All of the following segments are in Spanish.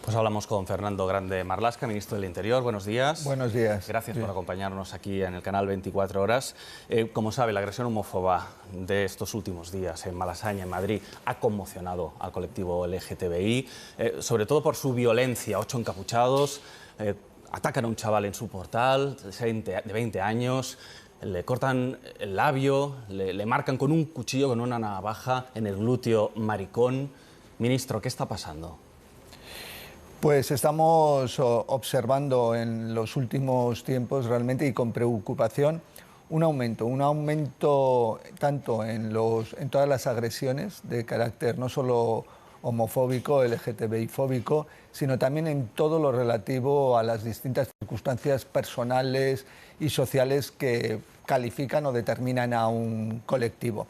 Pues hablamos con Fernando Grande Marlaska, ministro del Interior. Buenos días. Buenos días. Gracias por acompañarnos aquí en el canal 24 Horas. Como sabe, la agresión homófoba de estos últimos días en Malasaña, en Madrid, ha conmocionado al colectivo LGTBI, sobre todo por su violencia. 8 encapuchados atacan a un chaval en su portal de 20 años, le cortan el labio, le marcan con un cuchillo, con una navaja en el glúteo maricón. Ministro, ¿qué está pasando? Pues estamos observando en los últimos tiempos realmente y con preocupación un aumento tanto en todas las agresiones de carácter no solo homofóbico, LGTBI-fóbico, sino también en todo lo relativo a las distintas circunstancias personales y sociales que califican o determinan a un colectivo.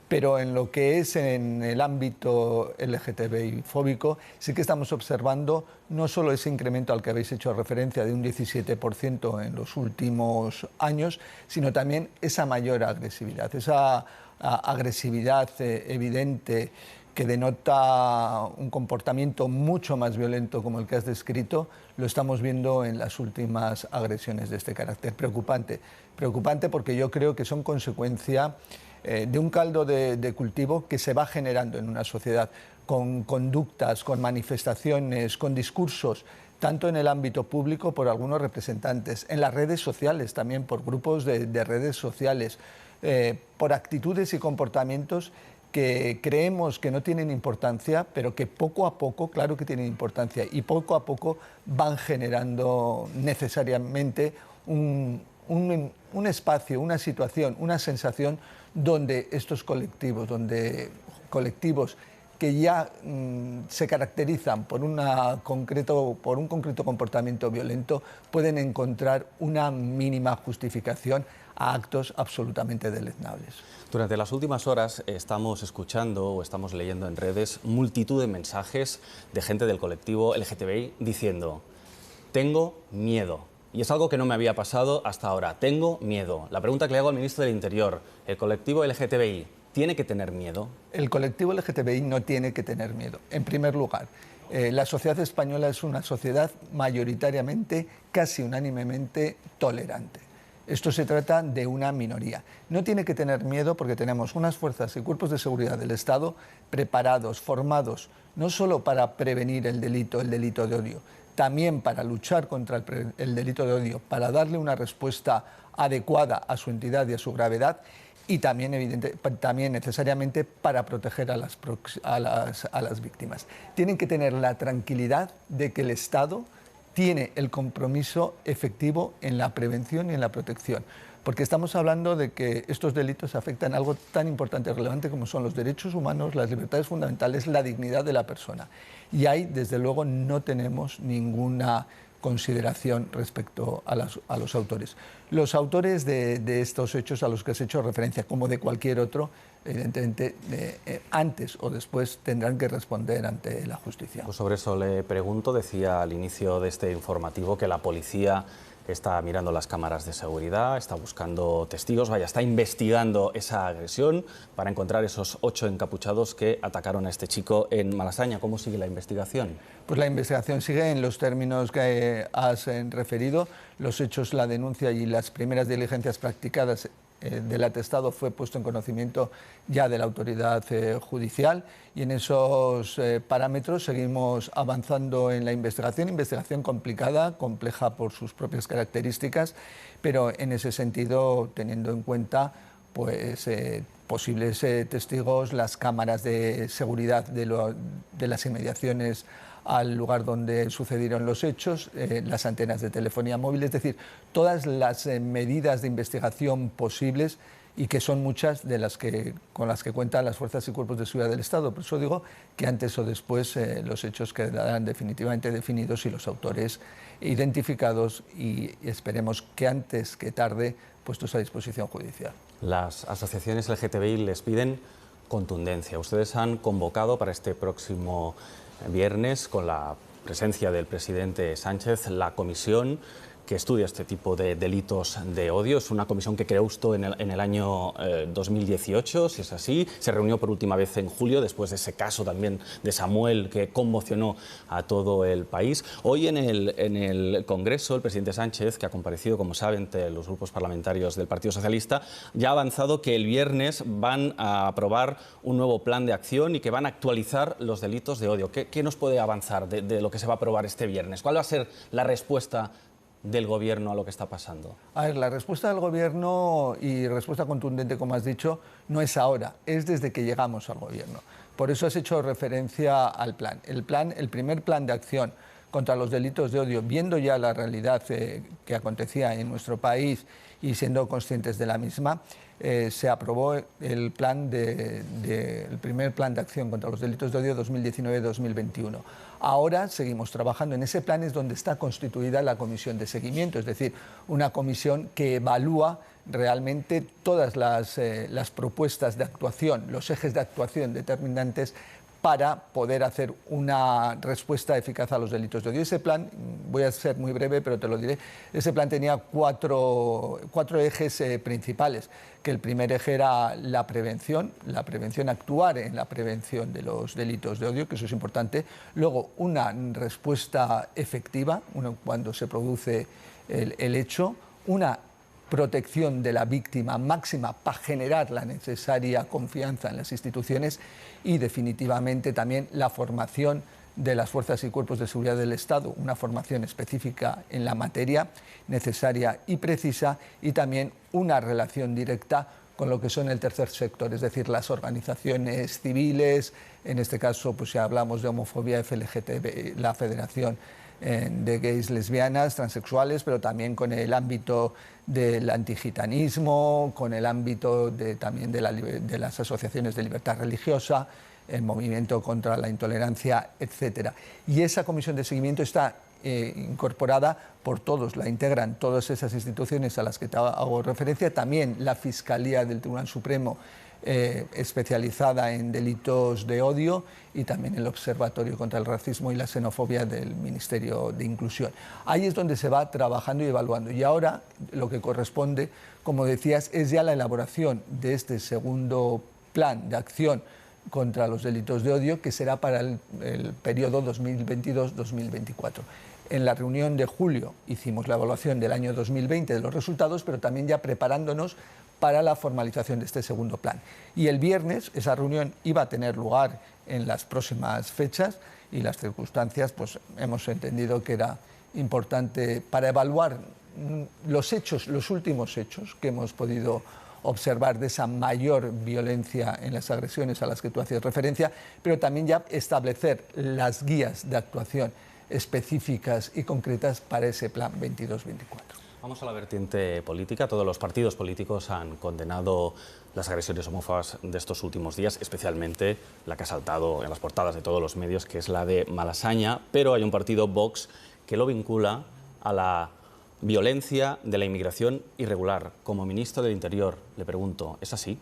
Pero en lo que es en el ámbito LGTBI-fóbico, sí que estamos observando no solo ese incremento al que habéis hecho referencia de un 17% en los últimos años, sino también esa mayor agresividad, esa agresividad evidente que denota un comportamiento mucho más violento como el que has descrito, lo estamos viendo en las últimas agresiones de este carácter. Preocupante porque yo creo que son consecuencia de un caldo de cultivo que se va generando en una sociedad, con conductas, con manifestaciones, con discursos, tanto en el ámbito público por algunos representantes, en las redes sociales también por grupos de redes sociales, por actitudes y comportamientos que creemos que no tienen importancia, pero que poco a poco, claro que tienen importancia, y poco a poco van generando necesariamente un espacio, una situación, una sensación donde estos colectivos, que ya se caracterizan por un concreto comportamiento violento, pueden encontrar una mínima justificación a actos absolutamente deleznables. Durante las últimas horas estamos escuchando o estamos leyendo en redes multitud de mensajes de gente del colectivo LGTBI diciendo: tengo miedo. Y es algo que no me había pasado hasta ahora. Tengo miedo. La pregunta que le hago al ministro del Interior: ¿el colectivo LGTBI tiene que tener miedo? El colectivo LGTBI no tiene que tener miedo. En primer lugar, la sociedad española es una sociedad mayoritariamente, casi unánimemente, tolerante. Esto se trata de una minoría. No tiene que tener miedo porque tenemos unas fuerzas y cuerpos de seguridad del Estado preparados, formados, no solo para prevenir el delito de odio, también para luchar contra el delito de odio, para darle una respuesta adecuada a su entidad y a su gravedad, y también necesariamente para proteger a las víctimas. Tienen que tener la tranquilidad de que el Estado tiene el compromiso efectivo en la prevención y en la protección, porque estamos hablando de que estos delitos afectan algo tan importante y relevante como son los derechos humanos, las libertades fundamentales, la dignidad de la persona. Y ahí, desde luego, no tenemos ninguna consideración respecto a los autores. Los autores de estos hechos a los que has hecho referencia, como de cualquier otro, evidentemente, antes o después tendrán que responder ante la justicia. Pues sobre eso le pregunto. Decía al inicio de este informativo que la policía está mirando las cámaras de seguridad, está buscando testigos, está investigando esa agresión para encontrar esos 8 encapuchados que atacaron a este chico en Malasaña. ¿Cómo sigue la investigación? Pues la investigación sigue en los términos que has referido. Los hechos, la denuncia y las primeras diligencias practicadas del atestado fue puesto en conocimiento ya de la autoridad judicial, y en esos parámetros seguimos avanzando en la investigación complicada, compleja por sus propias características, pero en ese sentido teniendo en cuenta pues, posibles testigos, las cámaras de seguridad de las inmediaciones al lugar donde sucedieron los hechos, las antenas de telefonía móvil, es decir, todas las medidas de investigación posibles, y que son muchas con las que cuentan las fuerzas y cuerpos de seguridad del Estado. Por eso digo que antes o después los hechos quedarán definitivamente definidos y los autores identificados, y esperemos que antes que tarde puestos a disposición judicial. Las asociaciones LGTBI les piden contundencia. Ustedes han convocado para este próximo viernes, con la presencia del presidente Sánchez, la comisión que estudia este tipo de delitos de odio. Es una comisión que creó usted en el año 2018, si es así. Se reunió por última vez en julio, después de ese caso también de Samuel que conmocionó a todo el país. Hoy en el Congreso, el presidente Sánchez, que ha comparecido, como saben, ante los grupos parlamentarios del Partido Socialista, ya ha avanzado que el viernes van a aprobar un nuevo plan de acción y que van a actualizar los delitos de odio. ¿Qué nos puede avanzar de lo que se va a aprobar este viernes? ¿Cuál va a ser la respuesta del Gobierno a lo que está pasando? A ver, la respuesta del Gobierno, y respuesta contundente, como has dicho, no es ahora, es desde que llegamos al Gobierno. Por eso has hecho referencia al plan. El primer plan de acción contra los delitos de odio, viendo ya la realidad que acontecía en nuestro país y siendo conscientes de la misma, se aprobó el primer plan de acción contra los delitos de odio 2019-2021. Ahora seguimos trabajando en ese plan, es donde está constituida la comisión de seguimiento, es decir, una comisión que evalúa realmente todas las propuestas de actuación, los ejes de actuación determinantes para poder hacer una respuesta eficaz a los delitos de odio. Ese plan, voy a ser muy breve, pero te lo diré, ese plan tenía cuatro ejes principales, que el primer eje era la prevención, actuar en la prevención de los delitos de odio, que eso es importante. Luego, una respuesta efectiva, cuando se produce el hecho, una protección de la víctima máxima para generar la necesaria confianza en las instituciones y, definitivamente, también la formación de las fuerzas y cuerpos de seguridad del Estado, una formación específica en la materia, necesaria y precisa, y también una relación directa con lo que son el tercer sector, es decir, las organizaciones civiles, en este caso pues ya hablamos de homofobia, FLGTB, la Federación de gays, lesbianas, transexuales, pero también con el ámbito del antigitanismo, con el ámbito también de las asociaciones de libertad religiosa, el movimiento contra la intolerancia, etc. Y esa comisión de seguimiento está incorporada por todos, la integran todas esas instituciones a las que te hago referencia, también la Fiscalía del Tribunal Supremo, especializada en delitos de odio, y también el Observatorio contra el Racismo y la Xenofobia del Ministerio de Inclusión. Ahí es donde se va trabajando y evaluando. Y ahora lo que corresponde, como decías, es ya la elaboración de este segundo plan de acción contra los delitos de odio, que será para el periodo 2022-2024. En la reunión de julio hicimos la evaluación del año 2020 de los resultados, pero también ya preparándonos para la formalización de este segundo plan. Y el viernes esa reunión iba a tener lugar en las próximas fechas, y las circunstancias pues hemos entendido que era importante para evaluar los últimos hechos que hemos podido observar de esa mayor violencia en las agresiones a las que tú hacías referencia, pero también ya establecer las guías de actuación específicas y concretas para ese plan 22-24. Vamos a la vertiente política. Todos los partidos políticos han condenado las agresiones homófobas de estos últimos días, especialmente la que ha saltado en las portadas de todos los medios, que es la de Malasaña, pero hay un partido, Vox, que lo vincula a la violencia de la inmigración irregular. Como ministro del Interior, le pregunto, ¿es así?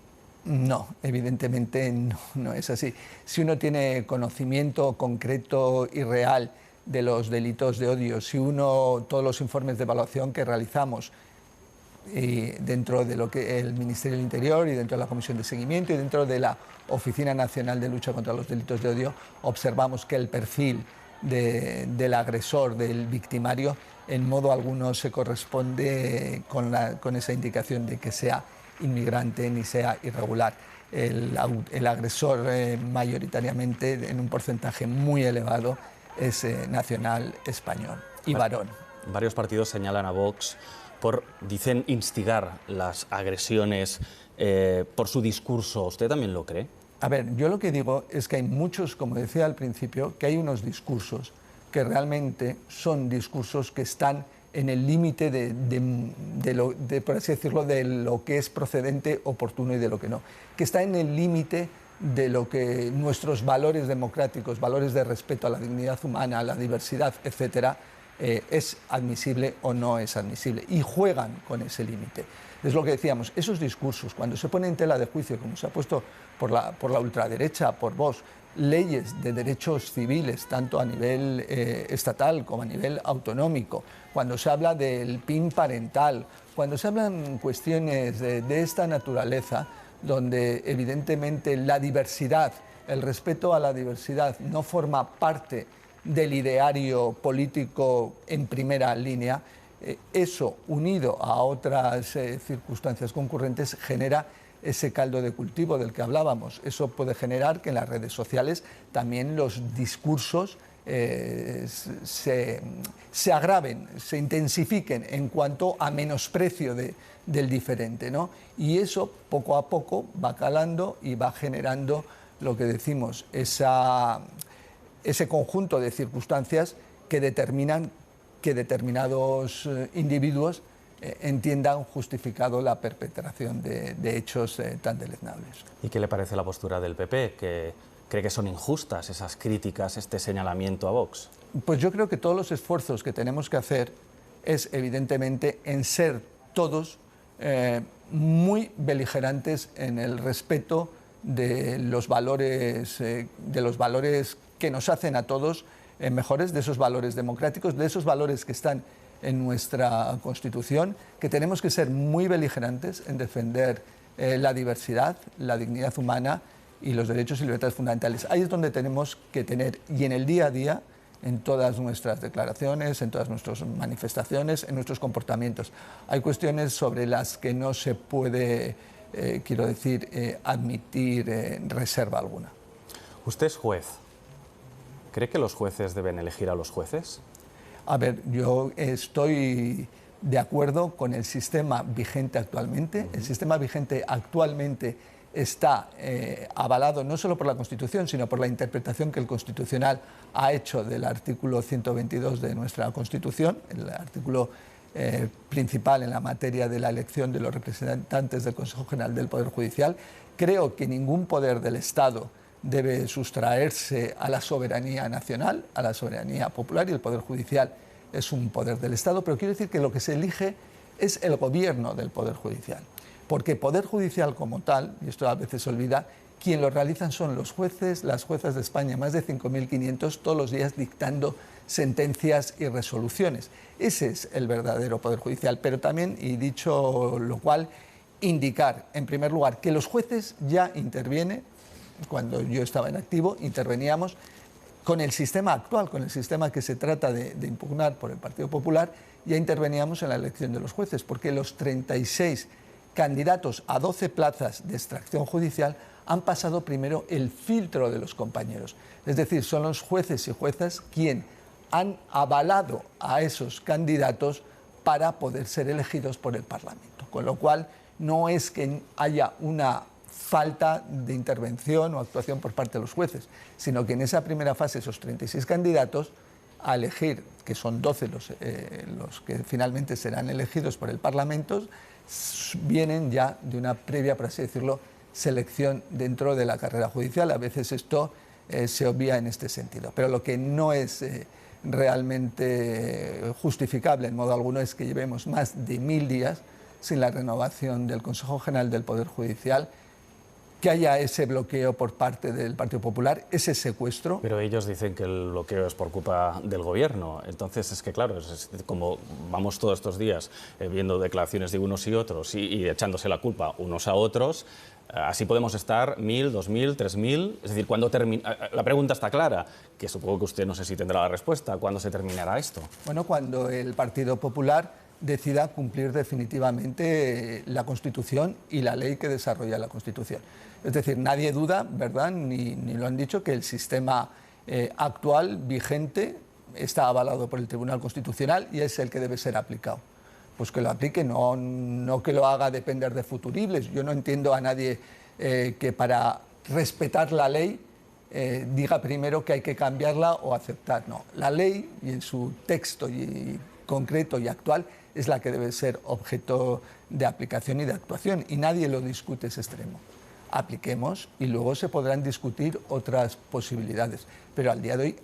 No, evidentemente no es así. Si uno tiene conocimiento concreto y real de los delitos de odio, si todos los informes de evaluación que realizamos dentro de lo que el Ministerio del Interior y dentro de la Comisión de Seguimiento y dentro de la Oficina Nacional de Lucha contra los Delitos de Odio, observamos que el perfil del agresor, del victimario, en modo alguno se corresponde con esa indicación de que sea inmigrante ni sea irregular. El agresor mayoritariamente, en un porcentaje muy elevado, es nacional español y varón. Varios partidos señalan a Vox por, dicen, instigar las agresiones por su discurso. ¿Usted también lo cree? A ver, yo lo que digo es que hay muchos, como decía al principio, que hay unos discursos que realmente son discursos que están en el límite por así decirlo, de lo que es procedente, oportuno y de lo que no. Que está en el límite de lo que nuestros valores democráticos, valores de respeto a la dignidad humana, a la diversidad, etcétera, es admisible o no es admisible, y juegan con ese límite. Es lo que decíamos, esos discursos, cuando se ponen en tela de juicio, como se ha puesto por la ultraderecha, por Vox, leyes de derechos civiles, tanto a nivel estatal como a nivel autonómico, cuando se habla del PIN parental, cuando se hablan cuestiones de esta naturaleza, donde evidentemente la diversidad, el respeto a la diversidad no forma parte del ideario político en primera línea, eso unido a otras circunstancias concurrentes genera ese caldo de cultivo del que hablábamos. Eso puede generar que en las redes sociales también los discursos se agraven, se intensifiquen en cuanto a menosprecio del diferente, ¿no? Y eso poco a poco va calando y va generando lo que decimos, ese conjunto de circunstancias que determinan que determinados individuos entiendan justificado la perpetración de hechos tan deleznables. ¿Y qué le parece la postura del PP, que cree que son injustas esas críticas, este señalamiento a Vox? Pues yo creo que todos los esfuerzos que tenemos que hacer es, evidentemente, en ser todos muy beligerantes en el respeto de los valores que nos hacen a todos mejores, de esos valores democráticos, de esos valores que están en nuestra Constitución, que tenemos que ser muy beligerantes en defender la diversidad, la dignidad humana y los derechos y libertades fundamentales. Ahí es donde tenemos que tener, y en el día a día, en todas nuestras declaraciones, en todas nuestras manifestaciones, en nuestros comportamientos. Hay cuestiones sobre las que no se puede, admitir reserva alguna. Usted es juez. ¿Cree que los jueces deben elegir a los jueces? A ver, yo estoy de acuerdo con el sistema vigente actualmente. El sistema vigente actualmente está avalado no solo por la Constitución, sino por la interpretación que el Constitucional ha hecho del artículo 122 de nuestra Constitución, el artículo principal en la materia de la elección de los representantes del Consejo General del Poder Judicial. Creo que ningún poder del Estado debe sustraerse a la soberanía nacional, a la soberanía popular, y el Poder Judicial es un poder del Estado, pero quiero decir que lo que se elige es el gobierno del Poder Judicial, porque Poder Judicial como tal, y esto a veces se olvida, quien lo realizan son los jueces, las juezas de España, más de 5.500 todos los días dictando sentencias y resoluciones. Ese es el verdadero Poder Judicial, pero también, y dicho lo cual, indicar, en primer lugar, que los jueces ya intervienen. Cuando yo estaba en activo, interveníamos con el sistema actual, con el sistema que se trata de impugnar por el Partido Popular, ya interveníamos en la elección de los jueces, porque los 36 candidatos a 12 plazas de extracción judicial han pasado primero el filtro de los compañeros. Es decir, son los jueces y juezas quienes han avalado a esos candidatos para poder ser elegidos por el Parlamento. Con lo cual, no es que haya una falta de intervención o actuación por parte de los jueces, sino que en esa primera fase esos 36 candidatos a elegir, que son 12 los que finalmente serán elegidos por el Parlamento, vienen ya de una previa, por así decirlo, selección dentro de la carrera judicial. A veces esto se obvia en este sentido, pero lo que no es realmente justificable en modo alguno es que llevemos más de 1000 días sin la renovación del Consejo General del Poder Judicial, que haya ese bloqueo por parte del Partido Popular, ese secuestro. Pero ellos dicen que el bloqueo es por culpa del gobierno. Entonces, es que claro, es como vamos todos estos días viendo declaraciones de unos y otros y echándose la culpa unos a otros, así podemos estar 1000, 2000, 3000. Es decir, ¿cuándo termina? La pregunta está clara, que supongo que usted no sé si tendrá la respuesta. ¿Cuándo se terminará esto? Bueno, cuando el Partido Popular decida cumplir definitivamente la Constitución y la ley que desarrolla la Constitución. Es decir, nadie duda, ¿verdad?, ni lo han dicho, que el sistema actual, vigente, está avalado por el Tribunal Constitucional y es el que debe ser aplicado. Pues que lo aplique, no que lo haga depender de futuribles. Yo no entiendo a nadie que para respetar la ley diga primero que hay que cambiarla o aceptar. No, la ley y en su texto y concreto y actual es la que debe ser objeto de aplicación y de actuación, y nadie lo discute ese extremo. apliquemos y luego se podrán discutir otras posibilidades. Pero al día de hoy,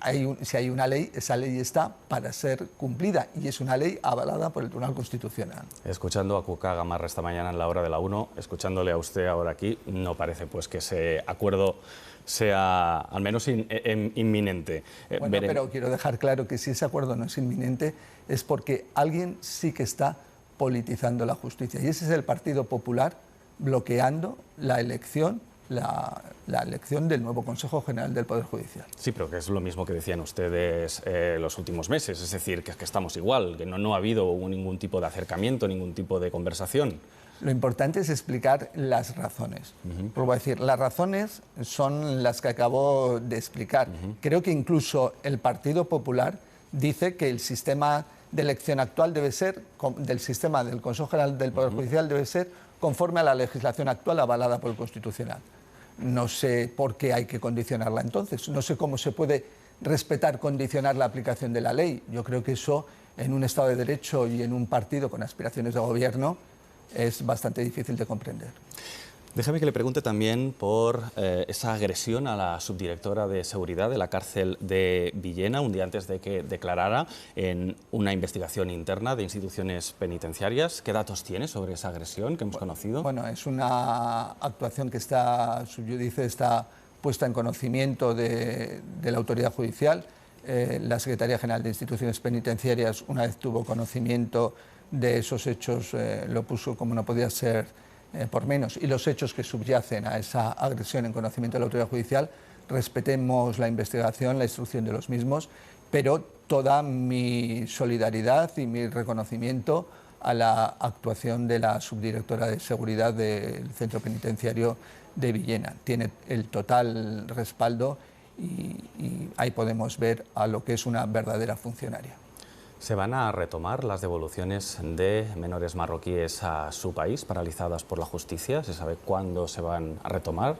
si hay una ley, esa ley está para ser cumplida y es una ley avalada por el Tribunal Constitucional. Escuchando a Cuca Gamarra esta mañana en la hora de la 1, escuchándole a usted ahora aquí, no parece pues que ese acuerdo sea al menos inminente. Bueno, pero quiero dejar claro que si ese acuerdo no es inminente es porque alguien sí que está politizando la justicia y ese es el Partido Popular bloqueando la elección del nuevo Consejo General del Poder Judicial. Sí, pero que es lo mismo que decían ustedes los últimos meses, es decir, que estamos igual, que no ha habido ningún tipo de acercamiento, ningún tipo de conversación. Lo importante es explicar las razones. Vuelvo a decir, las razones son las que acabo de explicar. Creo que incluso el Partido Popular dice que el sistema de elección actual debe ser, del sistema del Consejo General del Poder Judicial debe ser conforme a la legislación actual avalada por el Constitucional. No sé por qué hay que condicionarla entonces, no sé cómo se puede respetar, condicionar la aplicación de la ley. Yo creo que eso, en un Estado de Derecho y en un partido con aspiraciones de gobierno, es bastante difícil de comprender. Déjame que le pregunte también por esa agresión a la subdirectora de seguridad de la cárcel de Villena, un día antes de que declarara en una investigación interna de instituciones penitenciarias. ¿Qué datos tiene sobre esa agresión que hemos conocido? Bueno, es una actuación que está, subjudice, está puesta en conocimiento de la autoridad judicial. La Secretaría General de Instituciones Penitenciarias, una vez tuvo conocimiento de esos hechos, lo puso como no podía ser por menos, y los hechos que subyacen a esa agresión en conocimiento de la autoridad judicial, respetemos la investigación, la instrucción de los mismos, pero toda mi solidaridad y mi reconocimiento a la actuación de la subdirectora de seguridad del centro penitenciario de Villena. Tiene el total respaldo y ahí podemos ver a lo que es una verdadera funcionaria. ¿Se van a retomar las devoluciones de menores marroquíes a su país, paralizadas por la justicia? ¿Se sabe cuándo se van a retomar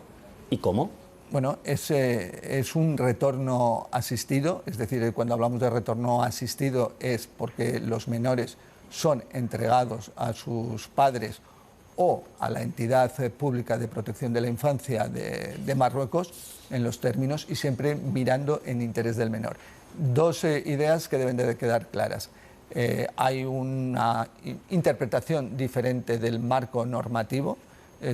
y cómo? Bueno, es un retorno asistido, es decir, cuando hablamos de retorno asistido es porque los menores son entregados a sus padres o a la entidad pública de protección de la infancia de Marruecos, en los términos y siempre mirando en interés del menor. Dos ideas que deben de quedar claras. Hay una interpretación diferente del marco normativo,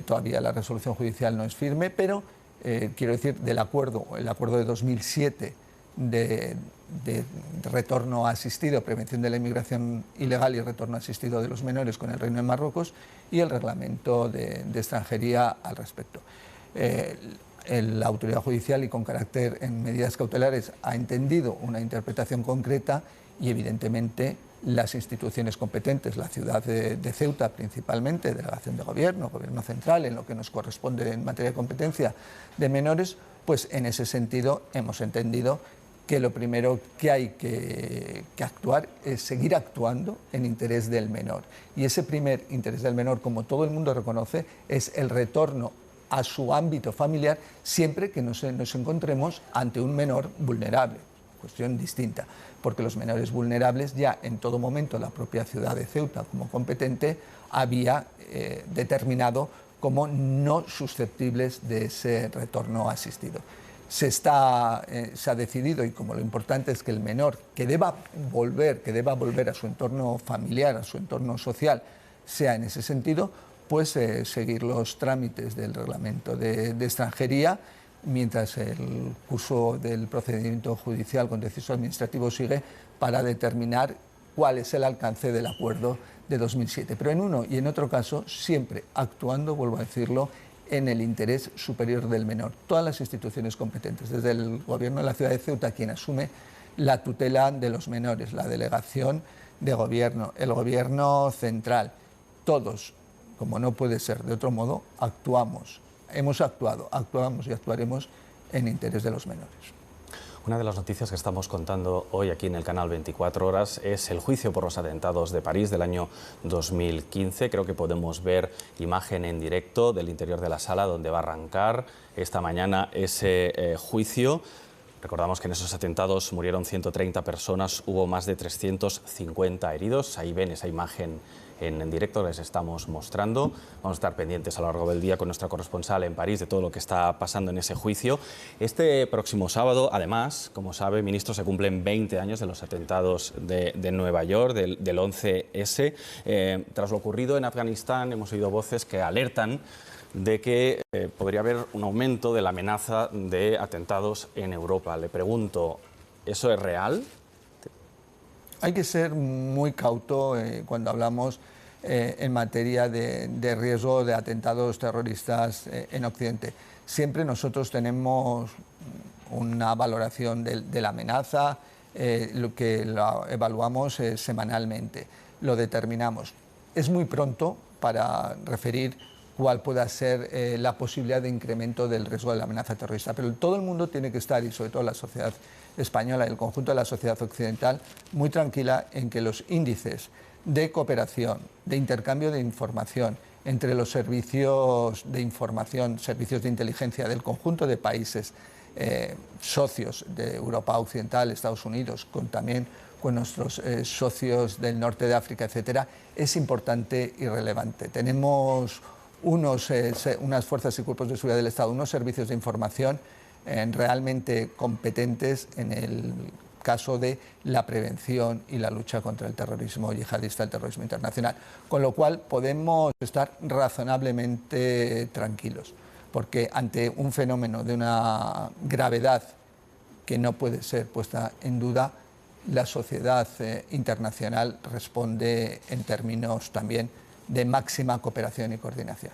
todavía la resolución judicial no es firme, pero quiero decir, el acuerdo de 2007 de retorno asistido, prevención de la inmigración ilegal y retorno asistido de los menores con el Reino de Marruecos y el reglamento de extranjería al respecto. La autoridad judicial y con carácter en medidas cautelares ha entendido una interpretación concreta y evidentemente las instituciones competentes, la ciudad de Ceuta principalmente, delegación de gobierno, gobierno central, en lo que nos corresponde en materia de competencia de menores, pues en ese sentido hemos entendido que lo primero que hay que actuar es seguir actuando en interés del menor. Y ese primer interés del menor, como todo el mundo reconoce, es el retorno a su ámbito familiar siempre que nos encontremos ante un menor vulnerable. Cuestión distinta, porque los menores vulnerables ya en todo momento la propia ciudad de Ceuta como competente había determinado como no susceptibles de ese retorno asistido. Se ha decidido, y como lo importante es que el menor que deba volver a su entorno familiar, a su entorno social, sea en ese sentido, pues seguir los trámites del reglamento de extranjería, mientras el curso del procedimiento judicial contencioso administrativo sigue para determinar cuál es el alcance del acuerdo de 2007. Pero en uno y en otro caso, siempre actuando, vuelvo a decirlo, en el interés superior del menor. Todas las instituciones competentes, desde el Gobierno de la ciudad de Ceuta, quien asume la tutela de los menores, la delegación de gobierno, el Gobierno central, todos, como no puede ser de otro modo, hemos actuado, actuamos y actuaremos en interés de los menores. Una de las noticias que estamos contando hoy aquí en el canal 24 Horas es el juicio por los atentados de París del año 2015. Creo que podemos ver imagen en directo del interior de la sala donde va a arrancar esta mañana ese juicio. Recordamos que en esos atentados murieron 130 personas, hubo más de 350 heridos. Ahí ven esa imagen en directo que les estamos mostrando. Vamos a estar pendientes a lo largo del día con nuestra corresponsal en París de todo lo que está pasando en ese juicio. Este próximo sábado, además, como sabe, ministro, se cumplen 20 años de los atentados de Nueva York, del 11S. Tras lo ocurrido en Afganistán, hemos oído voces que alertan de que podría haber un aumento de la amenaza de atentados en Europa. Le pregunto, ¿eso es real? Hay que ser muy cauto cuando hablamos en materia de riesgo de atentados terroristas en Occidente. Siempre nosotros tenemos una valoración de la amenaza, lo que la evaluamos semanalmente, lo determinamos. Es muy pronto para referir cuál pueda ser la posibilidad de incremento del riesgo de la amenaza terrorista. Pero todo el mundo tiene que estar, y sobre todo la sociedad española y el conjunto de la sociedad occidental, muy tranquila en que los índices de cooperación, de intercambio de información entre los servicios de información, servicios de inteligencia del conjunto de países socios de Europa Occidental, Estados Unidos, también con nuestros socios del norte de África, etcétera, es importante y relevante. Tenemos unas fuerzas y cuerpos de seguridad del Estado, unos servicios de información realmente competentes en el caso de la prevención y la lucha contra el terrorismo yihadista, el terrorismo internacional. Con lo cual podemos estar razonablemente tranquilos, porque ante un fenómeno de una gravedad que no puede ser puesta en duda, la sociedad internacional responde en términos también de máxima cooperación y coordinación.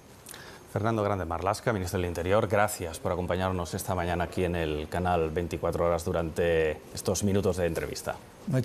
Fernando Grande Marlaska, ministro del Interior, gracias por acompañarnos esta mañana aquí en el canal 24 Horas durante estos minutos de entrevista.